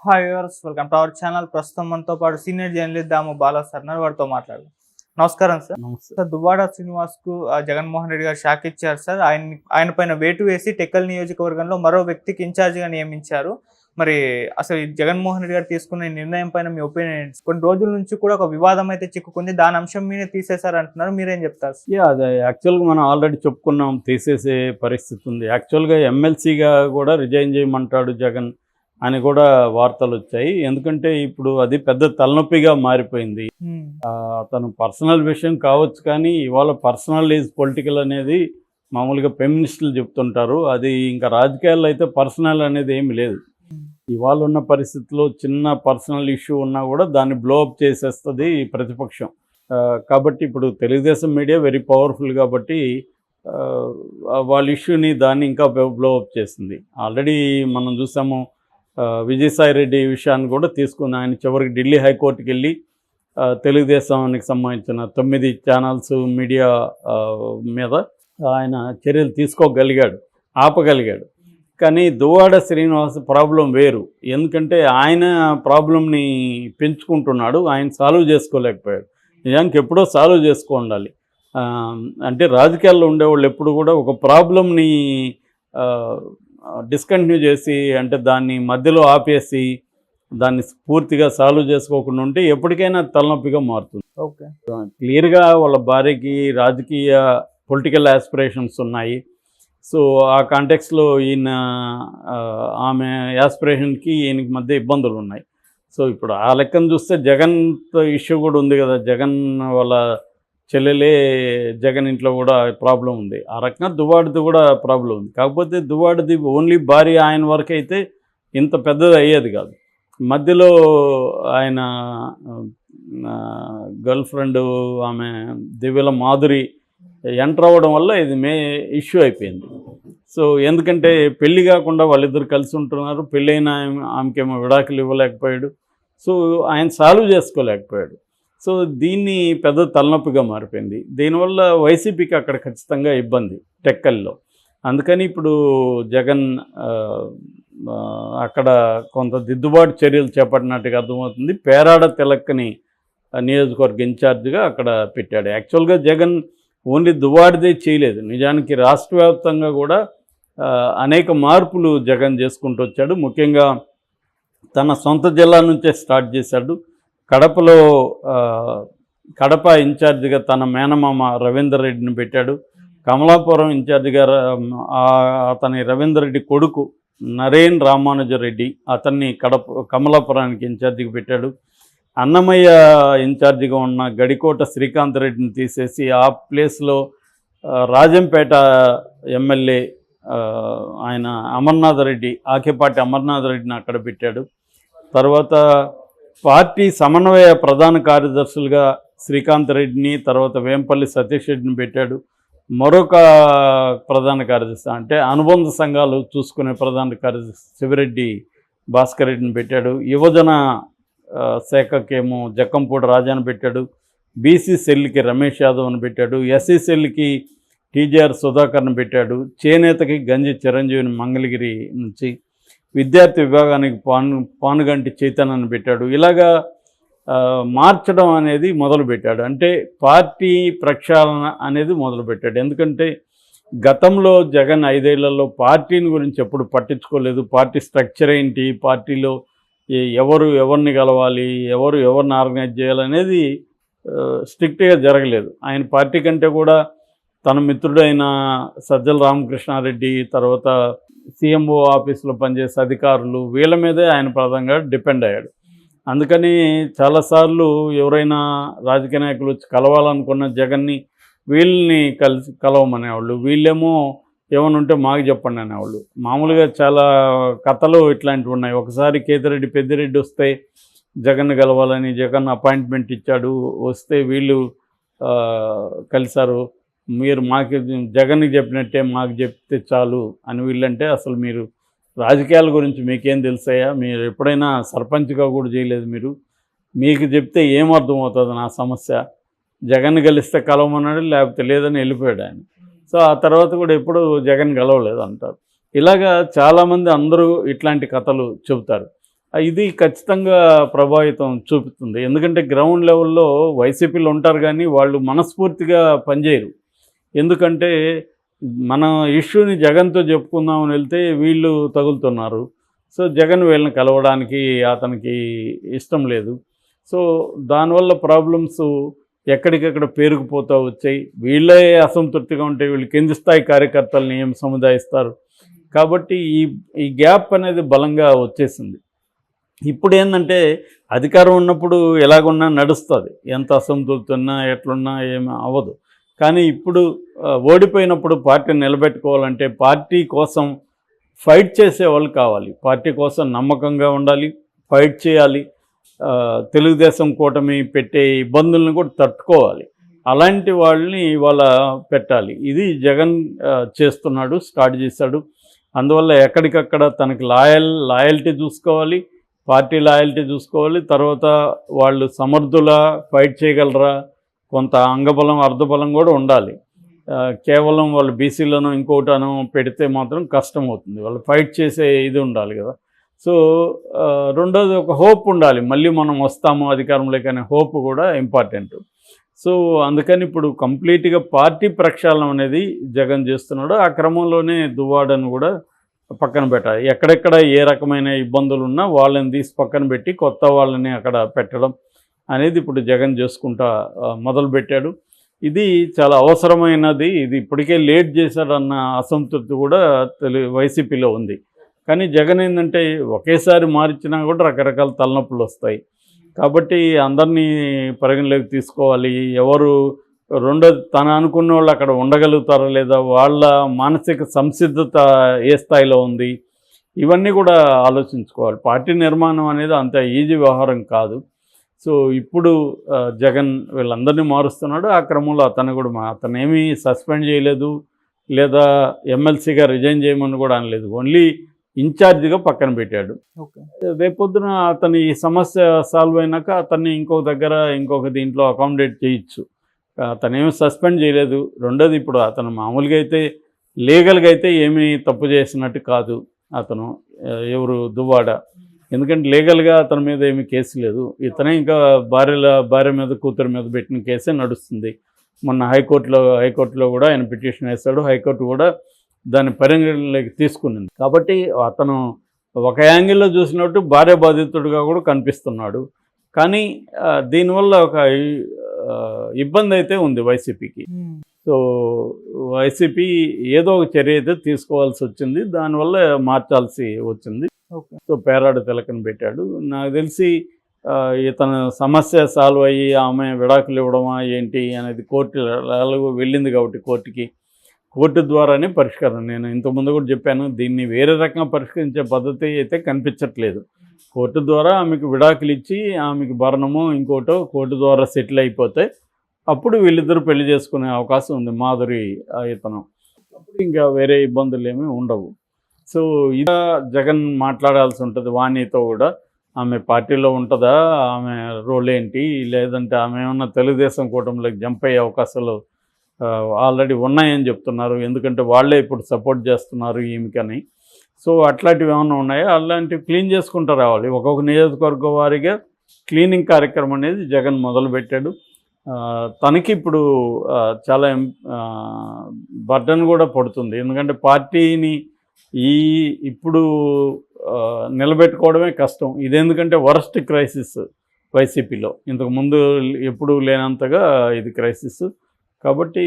Hi viewers, welcome to our channel. ప్రస్తుతం మనతో పాటు సీనియర్ జర్నలిస్ట్ దాము బాలా సార్ ఉన్నారు. వారితో మాట్లాడదాం. నమస్కారం సార్. సార్, దువ్వాడ శ్రీనివాస్ కు జగన్మోహన్ రెడ్డి గారు షాక్ ఇచ్చారు సార్. ఆయన పైన వేటు వేసి టెక్కల్ నియోజకవర్గంలో మరో వ్యక్తికి ఇన్ఛార్జిగా నియమించారు. మరి అసలు ఈ జగన్మోహన్ రెడ్డి గారు తీసుకున్న నిర్ణయం పైన మీ ఒపీనియన్ ఏంటి? కొన్ని రోజుల నుంచి కూడా ఒక వివాదం అయితే చిక్కుకుంది. దాని అంశం మీద తీసేశారు అంటున్నారు. మీరేం చెప్తారు? అదే యాక్చువల్గా మనం ఆల్రెడీ చెప్పుకున్నాం, తీసేసే పరిస్థితి ఉంది. యాక్చువల్గా ఎమ్మెల్సీగా కూడా రిజైన్ చేయమంటాడు జగన్ అని కూడా వార్తలు వచ్చాయి. ఎందుకంటే ఇప్పుడు అది పెద్ద తలనొప్పిగా మారిపోయింది. అతను పర్సనల్ విషయం కావచ్చు, కానీ ఇవాళ పర్సనల్ ఈజ్ పొలిటికల్ అనేది మామూలుగా ఫెమినిస్టులు చెప్తుంటారు. అది ఇంకా రాజకీయాల్లో అయితే పర్సనల్ అనేది ఏమి లేదు. ఇవాళ ఉన్న పరిస్థితుల్లో చిన్న పర్సనల్ ఇష్యూ ఉన్నా కూడా దాన్ని బ్లోఅప్ చేసేస్తుంది ప్రతిపక్షం. కాబట్టి ఇప్పుడు తెలుగుదేశం మీడియా వెరీ పవర్ఫుల్ కాబట్టి వాళ్ళ ఇష్యూని దాన్ని ఇంకా బ్లోఅప్ చేసింది. ఆల్రెడీ మనం చూసాము, విజయసాయి రెడ్డి విషయాన్ని కూడా తీసుకుని ఆయన చివరికి ఢిల్లీ హైకోర్టుకి వెళ్ళి తెలుగుదేశానికి సంబంధించిన 9 ఛానల్స్ మీడియా మీద ఆయన చర్యలు తీసుకోగలిగాడు, ఆపగలిగాడు. కానీ దువ్వాడ శ్రీనివాస్ ప్రాబ్లం వేరు. ఎందుకంటే ఆయన ప్రాబ్లంని పెంచుకుంటున్నాడు, ఆయన సాల్వ్ చేసుకోలేకపోయాడు. నిజానికి ఎప్పుడో సాల్వ్ చేసుకో ఉండాలి. అంటే రాజకీయాల్లో ఉండేవాళ్ళు ఎప్పుడు కూడా ఒక ప్రాబ్లంని డిస్కంటిన్యూ చేసి, అంటే దాన్ని మధ్యలో ఆపేసి దాన్ని పూర్తిగా సాల్వ్ చేసుకోకుండా ఉంటే ఎప్పటికైనా తలనొప్పిగా మారుతుంది. ఓకే, క్లియర్గా వాళ్ళ భార్యకి రాజకీయ పొలిటికల్ యాస్పిరేషన్స్ ఉన్నాయి. సో ఆ కాంటెక్స్లో ఈయన ఆమె యాస్పిరేషన్కి ఈయనకి మధ్య ఇబ్బందులు ఉన్నాయి. సో ఇప్పుడు ఆ లెక్కను చూస్తే జగన్ ఇష్యూ కూడా ఉంది కదా. జగన్ వాళ్ళ చెల్లెలే జగన్ ఇంట్లో కూడా ప్రాబ్లం ఉంది. ఆ రకంగా దువ్వాడిది కూడా ప్రాబ్లం ఉంది. కాకపోతే దువ్వాడిది ఓన్లీ భార్య ఆయన వరకు అయితే ఇంత పెద్దది అయ్యేది కాదు. మధ్యలో ఆయన గర్ల్ ఫ్రెండ్ ఆమె దివ్యల మాధురి ఎంటర్ అవ్వడం వల్ల ఇది ఇష్యూ అయిపోయింది. సో ఎందుకంటే పెళ్ళి కాకుండా వాళ్ళిద్దరు కలిసి ఉంటున్నారు. పెళ్ళైన ఆమెకేమో విడాకులు ఇవ్వలేకపోయాడు. సో ఆయన సాల్వ్ చేసుకోలేకపోయాడు. సో దీన్ని పెద్ద తలనొప్పిగా మారిపోయింది. దీనివల్ల వైసీపీకి అక్కడ ఖచ్చితంగా ఇబ్బంది టెక్కల్లో. అందుకని ఇప్పుడు జగన్ అక్కడ కొంత దిద్దుబాటు చర్యలు చేపట్టినట్టుగా అర్థమవుతుంది. పేరాడ తిలక్ని నియోజకవర్గ ఇన్ఛార్జిగా అక్కడ పెట్టాడు. యాక్చువల్గా జగన్ ఓన్లీ దువ్వాడిదే చేయలేదు. నిజానికి రాష్ట్ర వ్యాప్తంగా కూడా అనేక మార్పులు జగన్ చేసుకుంటూ వచ్చాడు. ముఖ్యంగా తన సొంత జిల్లా నుంచే స్టార్ట్ చేశాడు. కడపలో కడప ఇన్ఛార్జిగా తన మేనమామ రవీందర్ రెడ్డిని పెట్టాడు. కమలాపురం ఇన్ఛార్జిగా అతని రవీందర్ రెడ్డి కొడుకు నరేన్ రామానుజరెడ్డి అతన్ని కమలాపురానికి ఇన్ఛార్జిగా పెట్టాడు. అన్నమయ్య ఇన్ఛార్జిగా ఉన్న గడికోట శ్రీకాంత్ రెడ్డిని తీసేసి ఆ ప్లేస్లో రాజంపేట ఎమ్మెల్యే ఆయన అమర్నాథ్ రెడ్డి, ఆకేపాటి అమర్నాథ్ రెడ్డిని అక్కడ పెట్టాడు. తర్వాత పార్టీ సమన్వయ ప్రధాన కార్యదర్శులుగా శ్రీకాంత్ రెడ్డిని, తర్వాత వేంపల్లి సతీష్ రెడ్డిని పెట్టాడు. మరొక ప్రధాన కార్యదర్శి అంటే అనుబంధ సంఘాలు చూసుకునే ప్రధాన కార్యదర్శి శివిరెడ్డి భాస్కర్ రెడ్డిని పెట్టాడు. యువజన శాఖకేమో జక్కంపూడి రాజాని పెట్టాడు. బీసీ సెల్కి రమేష్ యాదవ్ని పెట్టాడు. ఎస్సీ సెల్కి టీజీఆర్ సుధాకర్ని పెట్టాడు. చేనేతకి గంజి చిరంజీవిని మంగళగిరి నుంచి, విద్యార్థి విభాగానికి పానుగంటి చైతన్యని పెట్టాడు. ఇలాగా మార్చడం అనేది మొదలుపెట్టాడు. అంటే పార్టీ ప్రక్షాళన అనేది మొదలుపెట్టాడు. ఎందుకంటే గతంలో జగన్ 5 ఏళ్లలో పార్టీని గురించి ఎప్పుడు పట్టించుకోలేదు. పార్టీ స్ట్రక్చర్ ఏంటి, పార్టీలో ఎవరిని కలవాలి, ఎవరిని ఆర్గనైజ్ చేయాలనేది స్ట్రిక్ట్గా జరగలేదు. ఆయన పార్టీ కంటే కూడా తన మిత్రుడైన సజ్జల రామకృష్ణారెడ్డి, తర్వాత సీఎంఓ ఆఫీసులో పనిచేసే అధికారులు, వీళ్ళ మీదే ఆయన ప్రధానంగా డిపెండ్ అయ్యాడు. అందుకని చాలాసార్లు ఎవరైనా రాజకీయ నాయకులు వచ్చి కలవాలనుకున్న జగన్ని వీళ్ళని కలవమనేవాళ్ళు. వీళ్ళేమో ఏమైనా ఉంటే మాకు చెప్పండి అనేవాళ్ళు. మామూలుగా చాలా కథలు ఇట్లాంటివి ఉన్నాయి. ఒకసారి కేతిరెడ్డి పెద్దిరెడ్డి వస్తే జగన్ కలవాలని జగన్ అపాయింట్మెంట్ ఇచ్చాడు. వస్తే వీళ్ళు కలిశారు. మీరు మాకు జగన్కి చెప్పినట్టే మాకు చెప్తే చాలు అని వీళ్ళంటే, అసలు మీరు రాజకీయాల గురించి మీకేం తెలుసాయా? మీరు ఎప్పుడైనా సర్పంచ్గా కూడా చేయలేదు. మీకు చెప్తే ఏమర్థం అవుతుంది నా సమస్య? జగన్ కలిస్తే కలవమన్నాడు, లేకపోతే లేదని వెళ్ళిపోయాడు ఆయన. సో ఆ తర్వాత కూడా ఎప్పుడు జగన్ కలవలేదు అంటారు. ఇలాగా చాలామంది అందరూ ఇట్లాంటి కథలు చెబుతారు. ఇది ఖచ్చితంగా ప్రభావితం చూపుతుంది. ఎందుకంటే గ్రౌండ్ లెవెల్లో వైసీపీలో ఉంటారు కానీ వాళ్ళు మనస్ఫూర్తిగా పనిచేయరు. ఎందుకంటే మన ఇష్యూని జగన్తో చెప్పుకుందామని వెళ్తే వీళ్ళు తగులుతున్నారు. సో జగన్ వీళ్ళని కలవడానికి అతనికి ఇష్టం లేదు. సో దానివల్ల ప్రాబ్లమ్స్ ఎక్కడికక్కడ పేరుకుపోతూ వచ్చాయి. వీళ్ళే అసంతృప్తిగా ఉంటే వీళ్ళు కింది స్థాయి కార్యకర్తలని ఏం సముదాయిస్తారు. కాబట్టి ఈ గ్యాప్ అనేది బలంగా వచ్చేసింది. ఇప్పుడు ఏంటంటే అధికారం ఉన్నప్పుడు ఎలాగున్నా నడుస్తుంది, ఎంత అసంతృప్తి ఉన్నా ఎట్లున్నా ఏమి అవ్వదు. కానీ ఇప్పుడు ఓడిపోయినప్పుడు పార్టీని నిలబెట్టుకోవాలంటే పార్టీ కోసం ఫైట్ చేసే వాళ్ళు కావాలి. పార్టీ కోసం నమ్మకంగా ఉండాలి, ఫైట్ చేయాలి, తెలుగుదేశం కూటమి పెట్టే ఇబ్బందులను కూడా తట్టుకోవాలి. అలాంటి వాళ్ళని ఇవాళ పెట్టాలి. ఇది జగన్ చేస్తున్నాడు, స్టార్ట్ చేశాడు. అందువల్ల ఎక్కడికక్కడ తనకి లాయల్టీ చూసుకోవాలి, పార్టీ లాయల్టీ చూసుకోవాలి. తర్వాత వాళ్ళు సమర్థులా, ఫైట్ చేయగలరా, కొంత అంగబలం అర్ధబలం కూడా ఉండాలి. కేవలం వాళ్ళు బీసీలను ఇంకోటను పెడితే మాత్రం కష్టం అవుతుంది. వాళ్ళు ఫైట్ చేసే ఇది ఉండాలి కదా. సో రెండోది ఒక హోప్ ఉండాలి, మళ్ళీ మనం వస్తాము అధికారంలోకి అనే హోప్ కూడా ఇంపార్టెంట్. సో అందుకని ఇప్పుడు కంప్లీట్గా పార్టీ ప్రక్షాళన అనేది జగన్ చేస్తున్నాడు. ఆ క్రమంలోనే దువ్వాడను కూడా పక్కన పెట్టాలి. ఎక్కడెక్కడ ఏ రకమైన ఇబ్బందులు ఉన్నా వాళ్ళని తీసి పక్కన పెట్టి కొత్త వాళ్ళని అక్కడ పెట్టడం అనేది ఇప్పుడు జగన్ చేసుకుంటా మొదలుపెట్టాడు. ఇది చాలా అవసరమైనది. ఇది ఇప్పటికే లేట్ చేశాడన్న అసంతృప్తి కూడా వైసీపీలో ఉంది. కానీ జగన్ ఏంటంటే ఒకేసారి మార్చినా కూడా రకరకాల తలనొప్పులు వస్తాయి. కాబట్టి అందరినీ పరిగణలోకి తీసుకోవాలి. ఎవరు రెండోది తను అనుకున్న వాళ్ళు అక్కడ ఉండగలుగుతారా లేదా, వాళ్ళ మానసిక సంసిద్ధత ఏ స్థాయిలో ఉంది, ఇవన్నీ కూడా ఆలోచించుకోవాలి. పార్టీ నిర్మాణం అనేది అంత ఈజీ వ్యవహారం కాదు. సో ఇప్పుడు జగన్ వీళ్ళందరినీ మారుస్తున్నాడు. ఆ క్రమంలో అతను ఏమీ సస్పెండ్ చేయలేదు, లేదా ఎమ్మెల్సీగా రిజైన్ చేయమని కూడా అనలేదు. ఓన్లీ ఇన్ఛార్జిగా పక్కన పెట్టాడు. రేపొద్దున అతని ఈ సమస్య సాల్వ్ అయినాక అతన్ని ఇంకొక దీంట్లో అకామిడేట్ చేయొచ్చు. అతనేమి సస్పెండ్ చేయలేదు. రెండోది ఇప్పుడు అతను మామూలుగా అయితే లీగల్గా అయితే ఏమీ తప్పు చేసినట్టు కాదు అతను, ఎవరు దువ్వాడ. ఎందుకంటే లీగల్గా అతని మీద ఏమీ కేసు లేదు. ఇతనే ఇంకా భార్య మీద కూతురు మీద పెట్టిన కేసే నడుస్తుంది. మొన్న హైకోర్టులో కూడా ఆయన పిటిషన్ వేశాడు. హైకోర్టు కూడా దాన్ని పరిగణలోకి తీసుకునింది. కాబట్టి అతను ఒక యాంగిల్లో చూసినట్టు భార్య బాధితుడిగా కూడా కనిపిస్తున్నాడు. కానీ దీనివల్ల ఒక ఇబ్బంది అయితే ఉంది వైసీపీకి. సో వైసీపీ ఏదో ఒక చర్య అయితే తీసుకోవాల్సి వచ్చింది, దానివల్ల మార్చాల్సి వచ్చింది. సో పేరాడ తిలకని పెట్టాడు. నాకు తెలిసి ఇతను సమస్య సాల్వ్ అయ్యి ఆమె విడాకులు ఇవ్వడమా ఏంటి అనేది కోర్టు వెళ్ళింది కాబట్టి కోర్టు ద్వారానే పరిష్కారం. నేను ఇంతకుముందు కూడా చెప్పాను, దీన్ని వేరే రకంగా పరిష్కరించే పద్ధతి అయితే కనిపించట్లేదు. కోర్టు ద్వారా ఆమెకు విడాకులు ఇచ్చి ఆమెకు భరణమో ఇంకోటో కోర్టు ద్వారా సెటిల్ అయిపోతే అప్పుడు వీళ్ళిద్దరూ పెళ్లి చేసుకునే అవకాశం ఉంది, మాధురి ఇతను. అప్పుడు ఇంకా వేరే ఇబ్బందులు ఏమీ ఉండవు. సో ఇలా జగన్ మాట్లాడాల్సి ఉంటుంది వాణితో కూడా. ఆమె పార్టీలో ఉంటుందా, ఆమె రోల్ ఏంటి, లేదంటే ఆమె ఏమన్నా తెలుగుదేశం కూటమిలోకి జంప్ అయ్యే అవకాశాలు ఆల్రెడీ ఉన్నాయని చెప్తున్నారు. ఎందుకంటే వాళ్ళే ఇప్పుడు సపోర్ట్ చేస్తున్నారు ఈమెకని. సో అట్లాంటివి ఏమైనా ఉన్నాయో అలాంటివి క్లీన్ చేసుకుంటూ రావాలి. ఒక్కొక్క నియోజకవర్గ వారీగా క్లీనింగ్ కార్యక్రమం అనేది జగన్ మొదలుపెట్టాడు. తనకి ఇప్పుడు చాలా బర్డన్ కూడా పడుతుంది. ఎందుకంటే పార్టీని ఇప్పుడు నిలబెట్టుకోవడమే కష్టం. ఇదెందుకంటే వరస్ట్ క్రైసిస్ వైసీపీలో, ఇంతకుముందు ఎప్పుడూ లేనంతగా ఇది క్రైసిస్. కాబట్టి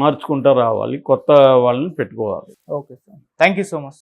మార్చుకుంటూ రావాలి, కొత్త వాళ్ళని పెట్టుకోవాలి. Okay sir, thank you so much.